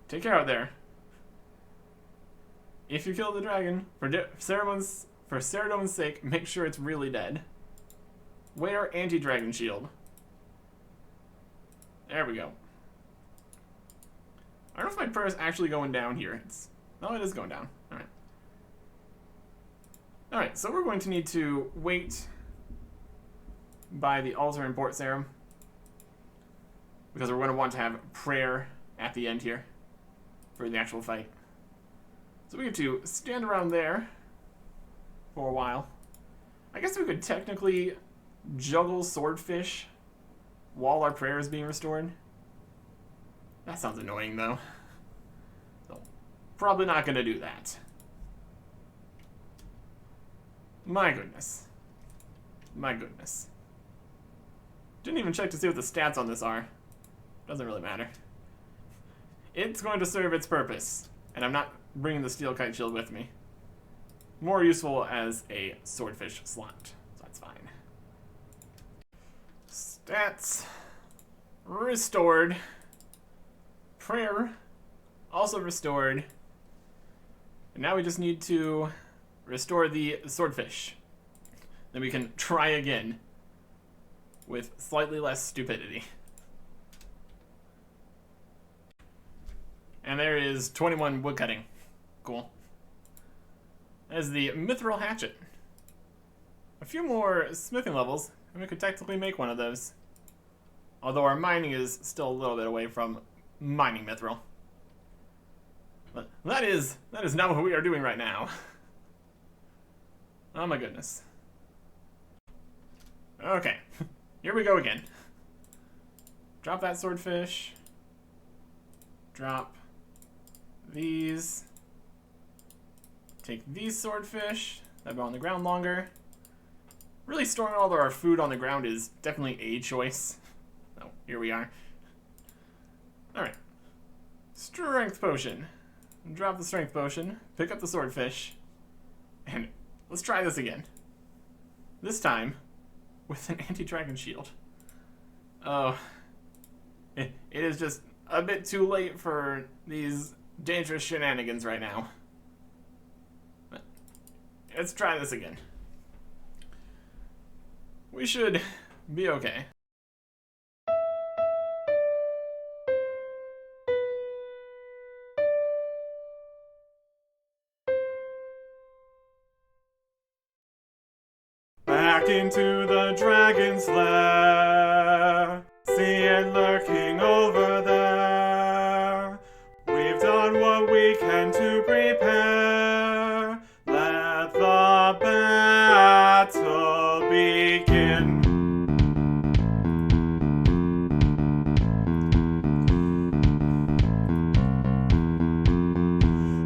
Take care out there. If you kill the dragon, for Ceradomin's sake, make sure it's really dead. Wear anti-dragon shield. There we go. I don't know if my prayer is actually going down here. No, it is going down. Alright. Alright, so we're going to need to wait by the altar in Port Sarum, because we're going to want to have prayer at the end here for the actual fight. So we get to stand around there for a while. I guess we could technically juggle swordfish while our prayer is being restored. That sounds annoying though. So probably not going to do that. My goodness. My goodness. Didn't even check to see what the stats on this are. Doesn't really matter. It's going to serve its purpose, and I'm not bringing the steel kite shield with me. More useful as a swordfish slot, so that's fine. Stats restored. Prayer also restored. And now we just need to restore the swordfish. Then we can try again with slightly less stupidity. And there is 21 woodcutting. Cool. There's the mithril hatchet. A few more smithing levels, and we could technically make one of those. Although our mining is still a little bit away from mining mithril. But that is not what we are doing right now. Oh my goodness. Okay, here we go again. Drop that swordfish. Drop these. take these swordfish that have been on the ground longer. Really storing all of our food on the ground is definitely a choice. Oh, here we are. Alright. Strength potion. Drop the strength potion, pick up the swordfish, and let's try this again. This time, with an anti-dragon shield. Oh. It is just a bit too late for these dangerous shenanigans right now. But let's try this again. We should be okay. Back into the dragon's lair. See it lurking over there. We've done what we can to prepare. Let the battle begin.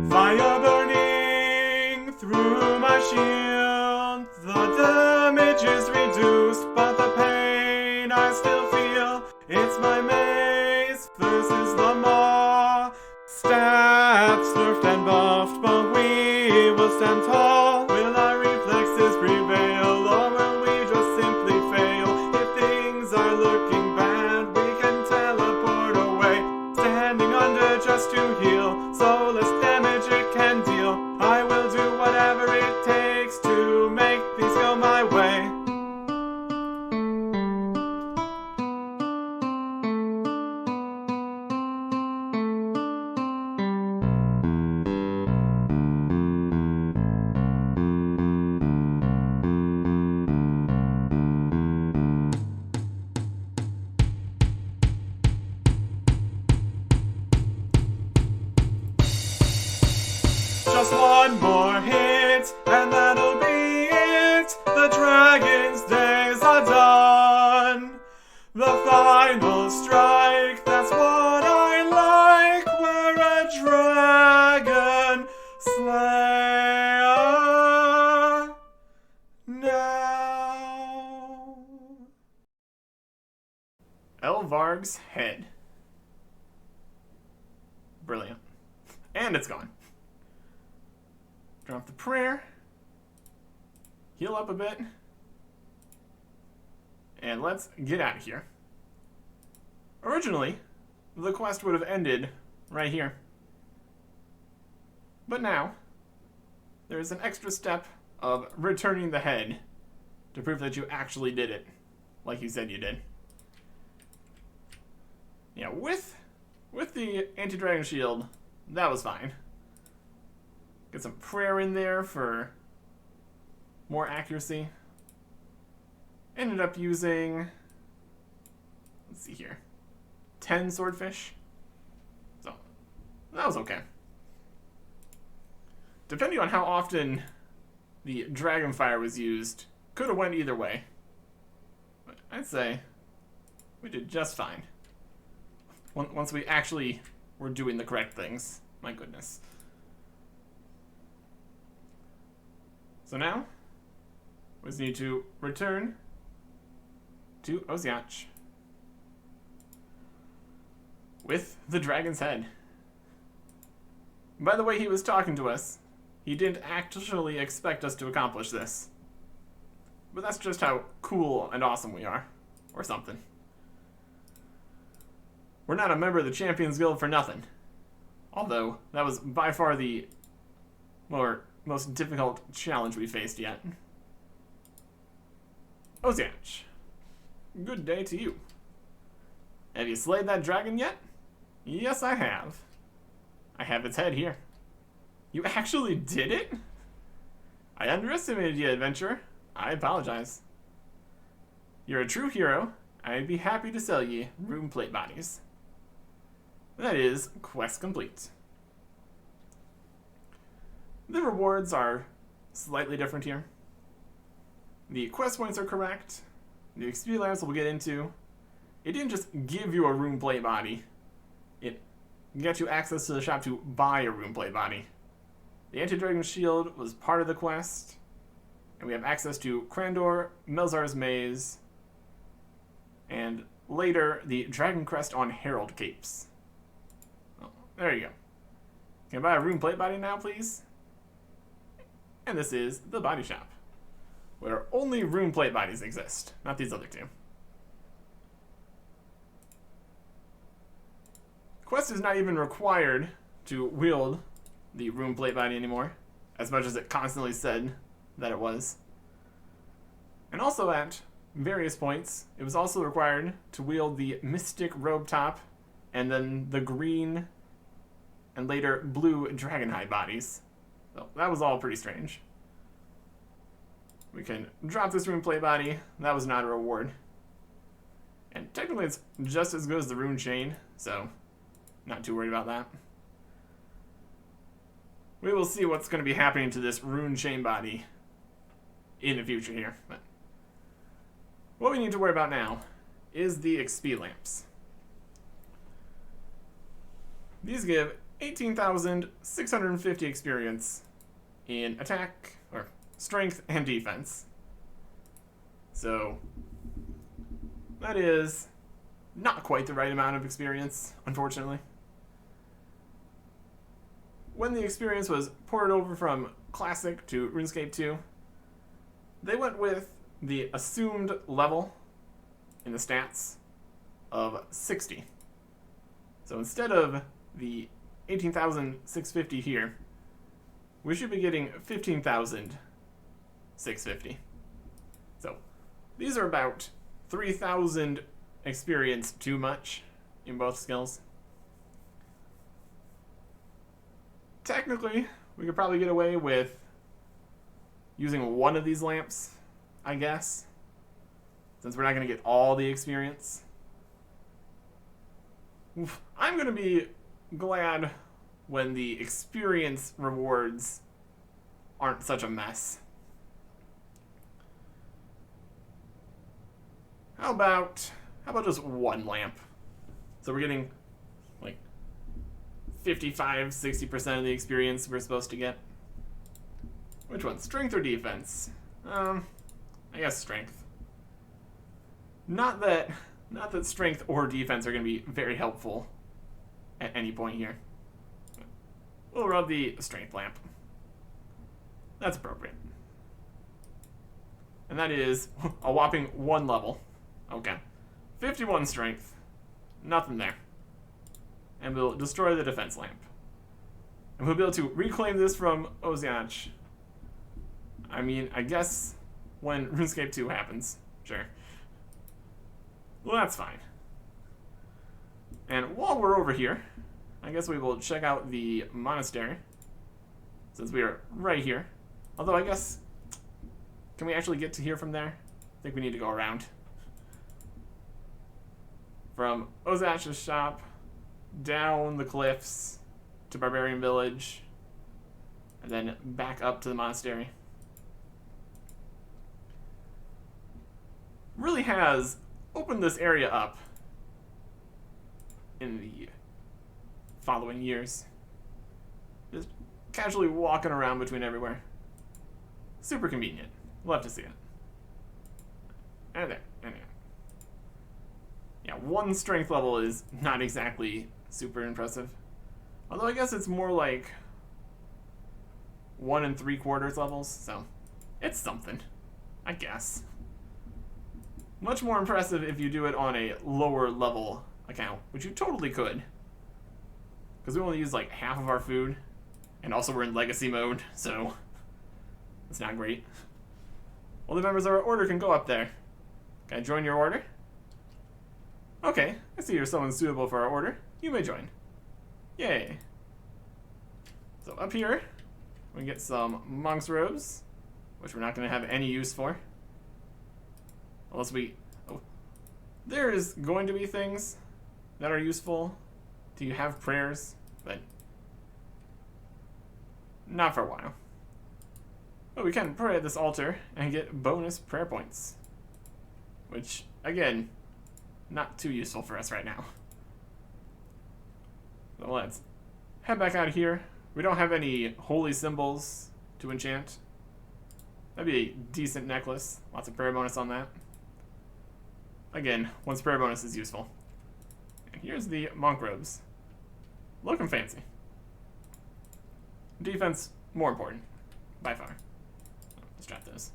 Fire burning through my shield. The damage is reduced, but the pain I still feel. It's my mace versus the maw. Stabbed, slurped, and buffed, but we will stand tall. Will our reflexes prevail, or will we just simply fail? If things are looking bad, we can teleport away. Standing under just to heal, so less damage it can deal. I will do whatever it takes to make things go my way. Just one more hit, and that'll be it. The dragon's days are done. The final strike, that's what I like. We're a dragon slayer now. Elvarg's head. Brilliant. And it's gone. Drop the prayer, heal up a bit, and let's get out of here. Originally, the quest would have ended right here. But now, there's an extra step of returning the head to prove that you actually did it, like you said you did. Yeah, with the anti-dragon shield, that was fine. Get some prayer in there for more accuracy. Ended up using, let's see here, 10 swordfish. So, that was okay. Depending on how often the dragonfire was used, could have went either way. But I'd say we did just fine. Once we actually were doing the correct things. My goodness. So now, we just need to return to Oziach with the dragon's head. By the way he was talking to us, he didn't actually expect us to accomplish this. But that's just how cool and awesome we are. Or something. We're not a member of the Champions Guild for nothing. Although, that was by far the most difficult challenge we faced yet. Oziach, good day to you. Have you slayed that dragon yet? Yes, I have. I have its head here. You actually did it? I underestimated you, adventurer. I apologize. You're a true hero. I'd be happy to sell ye rune plate bodies. That is quest complete. The rewards are slightly different here. The quest points are correct. The XP layers we'll get into. It didn't just give you a rune plate body. It got you access to the shop to buy a rune plate body. The anti-dragon shield was part of the quest, and we have access to Crandor, Melzar's Maze, and later the Dragon Crest on Herald Capes. Oh, there you go. Can I buy a rune plate body now, please? And this is the body shop, where only rune plate bodies exist, not these other two. Quest is not even required to wield the rune plate body anymore, as much as it constantly said that it was. And also at various points, it was also required to wield the Mystic Robe Top and then the green and later blue Dragonhide bodies. So that was all pretty strange. We can drop this rune plate body. That was not a reward. And technically it's just as good as the rune chain, so not too worried about that. We will see what's going to be happening to this rune chain body in the future here. But what we need to worry about now is the XP lamps. These give 18,650 experience in attack, or strength, and defense. So that is not quite the right amount of experience, unfortunately. When the experience was ported over from Classic to RuneScape 2, they went with the assumed level in the stats of 60. So instead of the 18,650 here, we should be getting 15,650. So these are about 3,000 experience too much in both skills. Technically, we could probably get away with using one of these lamps, I guess, since we're not going to get all the experience. I'm going to be glad when the experience rewards aren't such a mess. How about just one lamp? So we're getting like 55-60% of the experience we're supposed to get. Which one? Strength or defense? I guess strength. Not that strength or defense are going to be very helpful at any point here. We'll rub the strength lamp. That's appropriate. And that is a whopping 1 level. Okay. 51 strength. Nothing there. And we'll destroy the defense lamp. And we'll be able to reclaim this from Oziach. I mean, I guess when RuneScape 2 happens. Sure. Well, that's fine. And while we're over here, I guess we will check out the monastery, since we are right here. Although, I guess, can we actually get to here from there? I think we need to go around. From Oziach's shop, down the cliffs to Barbarian Village, and then back up to the monastery. Really has opened this area up in the following years. Just casually walking around between everywhere. Super convenient. Love to see it. And there, and there. Yeah, 1 strength level is not exactly super impressive. Although I guess it's more like 1 3/4 levels, so it's something, I guess. Much more impressive if you do it on a lower level account, which you totally could. Because we only use like half of our food, and also we're in legacy mode, so it's not great. Only members of our order can go up there. Can I join your order? Okay, I see you're someone suitable for our order. You may join. Yay. So up here, we get some monk's robes, which we're not going to have any use for. Unless we... Oh, there is going to be things that are useful. Do you have prayers? But not for a while. But we can pray at this altar and get bonus prayer points. Which, again, not too useful for us right now. So let's head back out of here, We don't have any holy symbols to enchant. That'd be a decent necklace. Lots of prayer bonus on that. Again, once prayer bonus is useful. And here's the monk robes. Looking fancy. Defense, more important. By far. Let's drop those.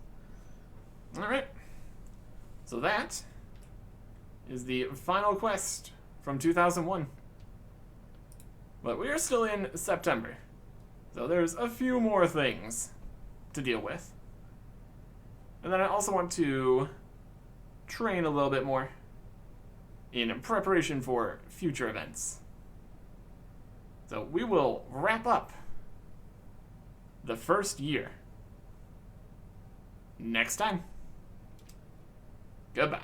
Alright. So that is the final quest from 2001. But we are still in September. So there's a few more things to deal with. And then I also want to train a little bit more in preparation for future events. So we will wrap up the first year next time. Goodbye.